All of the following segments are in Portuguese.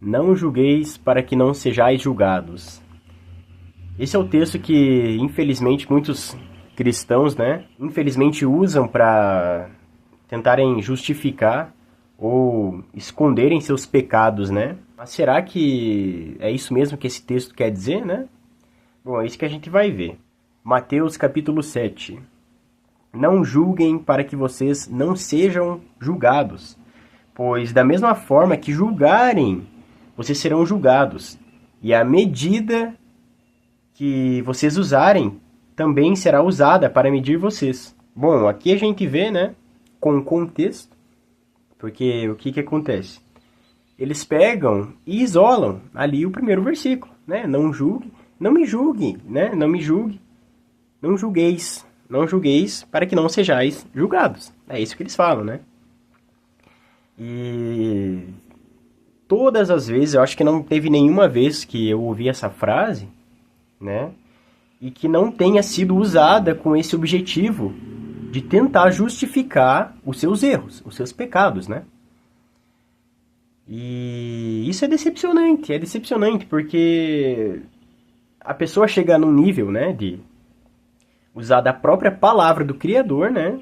Não julgueis para que não sejais julgados. Esse é o texto que, infelizmente, muitos cristãos, né, infelizmente usam para tentarem justificar ou esconderem seus pecados, né? Mas será que é isso mesmo que esse texto quer dizer, né? Bom, é isso que a gente vai ver. Mateus capítulo 7. Não julguem para que vocês não sejam julgados, pois da mesma forma que julgarem, vocês serão julgados, e a medida que vocês usarem também será usada para medir vocês. Bom, aqui a gente vê, né, com contexto, porque o que acontece? Eles pegam e isolam ali o primeiro versículo, né? Não julgue, não me julgue, né? Não me julgue, não julgueis para que não sejais julgados. É isso que eles falam, né? E todas as vezes, eu acho que não teve nenhuma vez que eu ouvi essa frase, né? E que não tenha sido usada com esse objetivo de tentar justificar os seus erros, os seus pecados, né? E isso é decepcionante porque a pessoa chega num nível, né, de usar da própria palavra do Criador, né,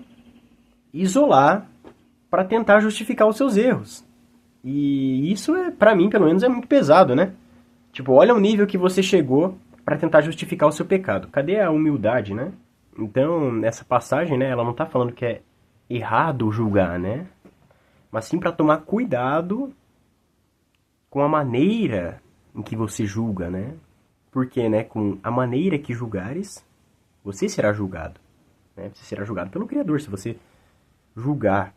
isolar para tentar justificar os seus erros. E isso é, para mim, pelo menos, é muito pesado, né? Tipo, olha o nível que você chegou para tentar justificar o seu pecado. Cadê a humildade, né? Então, essa passagem, né, ela não tá falando que é errado julgar, né? Mas sim para tomar cuidado com a maneira em que você julga, né? Porque, né, com a maneira que julgares, você será julgado, né? Você será julgado pelo Criador se você julgar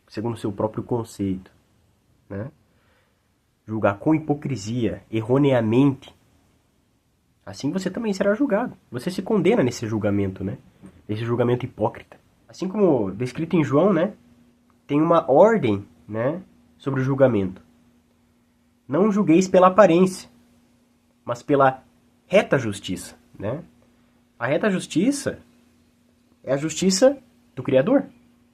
segundo o seu próprio conceito, né? Julgar com hipocrisia, erroneamente, assim você também será julgado. Você se condena nesse julgamento, né? Nesse julgamento hipócrita. Assim como descrito em João, né? Tem uma ordem, né? Sobre o julgamento. Não julgueis pela aparência, mas pela reta justiça, né? A reta justiça é a justiça do Criador,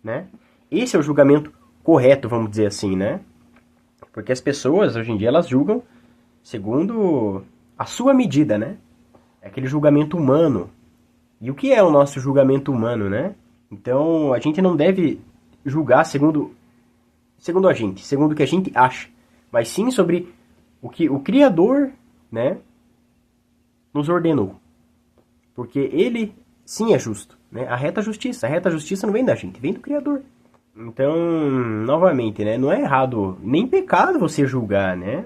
né? Esse é o julgamento correto, vamos dizer assim, né? Porque as pessoas, hoje em dia, elas julgam segundo a sua medida, né? É aquele julgamento humano. E o que é o nosso julgamento humano, né? Então, a gente não deve julgar segundo a gente, segundo o que a gente acha, mas sim sobre o que o Criador, né, nos ordenou. Porque ele, sim, é justo, né? A reta justiça não vem da gente, vem do Criador. Então, novamente, né, não é errado, nem pecado você julgar, né?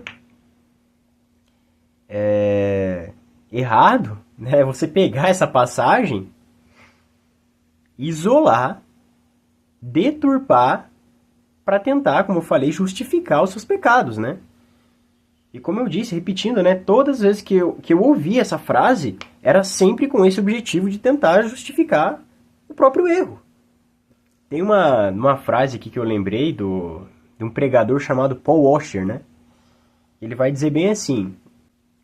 É errado, né, você pegar essa passagem, isolar, deturpar, para tentar, como eu falei, justificar os seus pecados, né? E como eu disse, repetindo, né, todas as vezes que eu ouvi essa frase, era sempre com esse objetivo de tentar justificar o próprio erro. Tem uma frase aqui que eu lembrei de um pregador chamado Paul Washer, né? Ele vai dizer bem assim: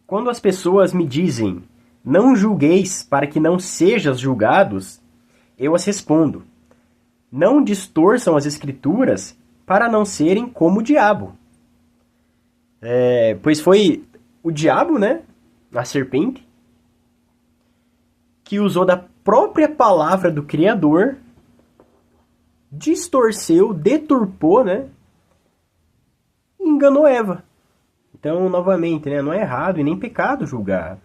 quando as pessoas me dizem, não julgueis para que não sejas julgados, eu as respondo, não distorçam as escrituras para não serem como o diabo. Pois foi o diabo, né, a serpente, que usou da própria palavra do Criador, distorceu, deturpou, né, e enganou Eva. Então, novamente, né, não é errado e nem pecado julgar.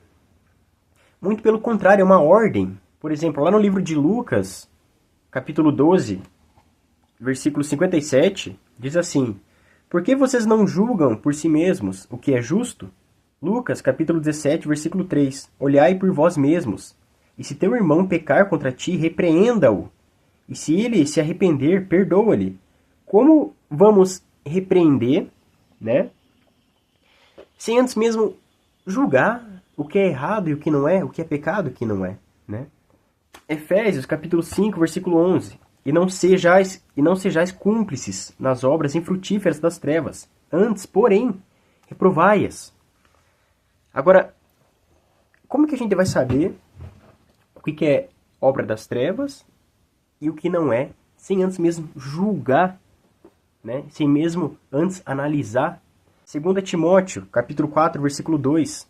Muito pelo contrário, é uma ordem. Por exemplo, lá no livro de Lucas, capítulo 12, versículo 57, diz assim: por que vocês não julgam por si mesmos o que é justo? Lucas, capítulo 17, versículo 3. Olhai por vós mesmos, e se teu irmão pecar contra ti, repreenda-o. E se ele se arrepender, perdoa-lhe. Como vamos repreender, né? Sem antes mesmo julgar o que é errado e o que não é, o que é pecado e o que não é, né? Efésios, capítulo 5, versículo 11. E não sejais cúmplices nas obras infrutíferas das trevas. Antes, porém, reprovai-as. Agora, como que a gente vai saber o que é obra das trevas e o que não é, sem antes mesmo julgar, né? Sem mesmo antes analisar? 2 Timóteo, capítulo 4, versículo 2.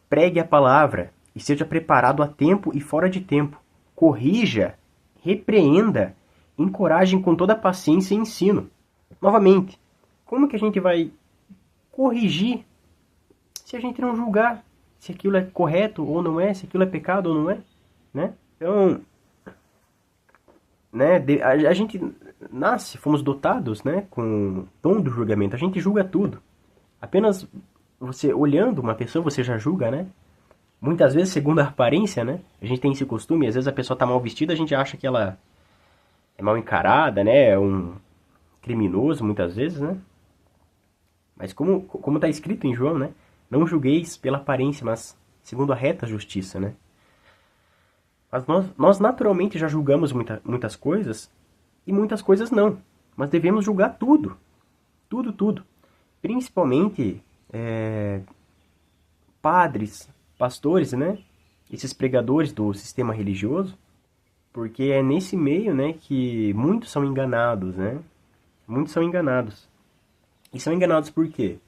Pregue a palavra e seja preparado a tempo e fora de tempo. Corrija, repreenda, encoraje com toda paciência e ensino. Novamente, como que a gente vai corrigir se a gente não julgar se aquilo é correto ou não é, se aquilo é pecado ou não é, né? Então, né, a gente nasce, fomos dotados, né, com o dom do julgamento. A gente julga tudo. Apenas você olhando uma pessoa, você já julga, né? Muitas vezes, segundo a aparência, né? A gente tem esse costume, às vezes a pessoa tá mal vestida, a gente acha que ela é mal encarada, né? É um criminoso, muitas vezes, né? Mas como tá escrito em João, né? Não julgueis pela aparência, mas segundo a reta justiça, né? Mas nós naturalmente já julgamos muitas coisas e muitas coisas não. Mas devemos julgar tudo. Tudo, tudo. Principalmente padres, pastores, né? Esses pregadores do sistema religioso. Porque é nesse meio, né, que muitos são enganados, né? Muitos são enganados. E são enganados por quê?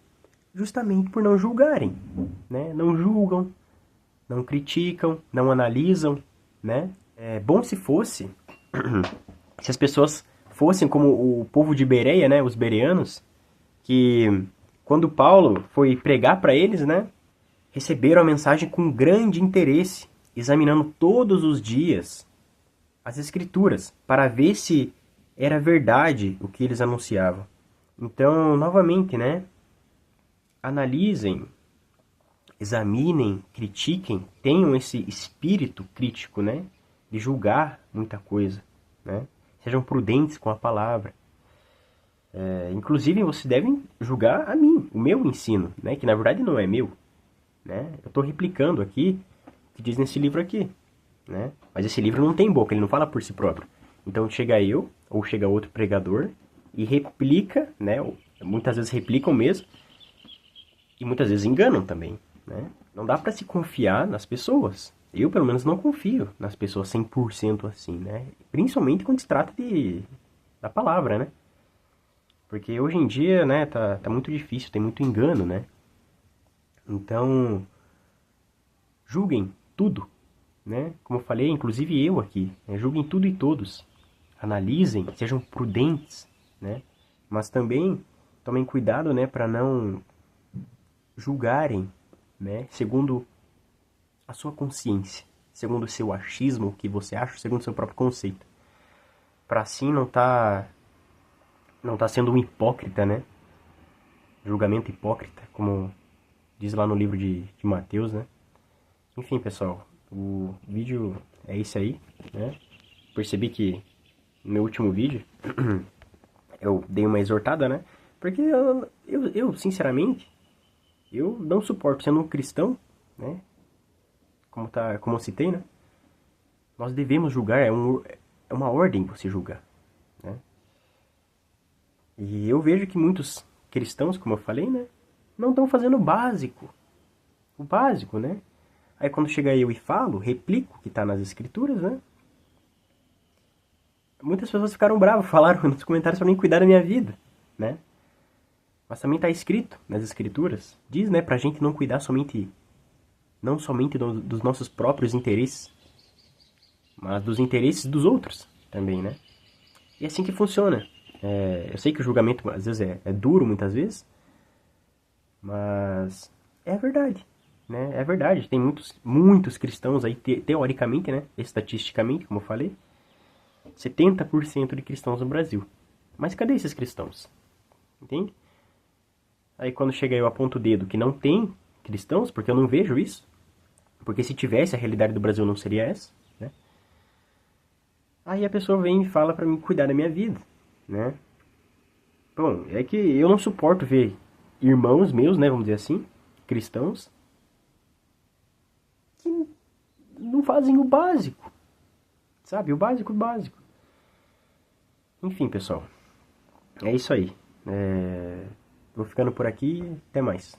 Justamente por não julgarem, né? Não julgam, não criticam, não analisam, né? É bom se fosse, se as pessoas fossem como o povo de Bereia, né? Os bereanos, que quando Paulo foi pregar para eles, né? Receberam a mensagem com grande interesse, examinando todos os dias as escrituras para ver se era verdade o que eles anunciavam. Então, novamente, né? Analisem, examinem, critiquem, tenham esse espírito crítico, né? De julgar muita coisa, né? Sejam prudentes com a palavra. Inclusive, vocês devem julgar a mim, o meu ensino, né? Que na verdade não é meu, né? Eu estou replicando aqui o que diz nesse livro aqui, né? Mas esse livro não tem boca, ele não fala por si próprio. Então chega eu, ou chega outro pregador, e replica, né? Muitas vezes replicam mesmo, e muitas vezes enganam também, né? Não dá para se confiar nas pessoas. Eu, pelo menos, não confio nas pessoas 100% assim, né? Principalmente quando se trata da palavra, né? Porque hoje em dia, né, tá muito difícil, tem muito engano, né? Então, julguem tudo, né? Como eu falei, inclusive eu aqui, né? Julguem tudo e todos. Analisem, sejam prudentes, né? Mas também tomem cuidado, né, para não julgarem, né, segundo a sua consciência, segundo o seu achismo, o que você acha, segundo o seu próprio conceito. Para assim não tá sendo um hipócrita, né? Julgamento hipócrita, como diz lá no livro de Mateus, né? Enfim, pessoal, o vídeo é esse aí, né? Percebi que no meu último vídeo eu dei uma exortada, né? Porque eu sinceramente, eu não suporto, sendo um cristão, né? Como eu citei, né? Nós devemos julgar, é uma ordem você julgar, né? E eu vejo que muitos cristãos, como eu falei, né? Não estão fazendo o básico, né? Aí quando chega eu e falo, replico o que está nas escrituras, né? Muitas pessoas ficaram bravas, falaram nos comentários para mim cuidar da minha vida, né? Mas também está escrito nas escrituras, diz, né, pra gente não cuidar não somente dos nossos próprios interesses, mas dos interesses dos outros também, né? E é assim que funciona. Eu sei que o julgamento às vezes é duro, muitas vezes, mas é a verdade, né? É verdade. Tem muitos cristãos aí, teoricamente, né? Estatisticamente, como eu falei, 70% de cristãos no Brasil. Mas cadê esses cristãos? Entende? Aí quando chega eu aponto o dedo que não tem cristãos, porque eu não vejo isso, porque se tivesse a realidade do Brasil não seria essa, né? Aí a pessoa vem e fala pra mim cuidar da minha vida, né? Bom, é que eu não suporto ver irmãos meus, né, vamos dizer assim, cristãos, que não fazem o básico, sabe? O básico, o básico. Enfim, pessoal, é isso aí. Vou ficando por aqui, até mais.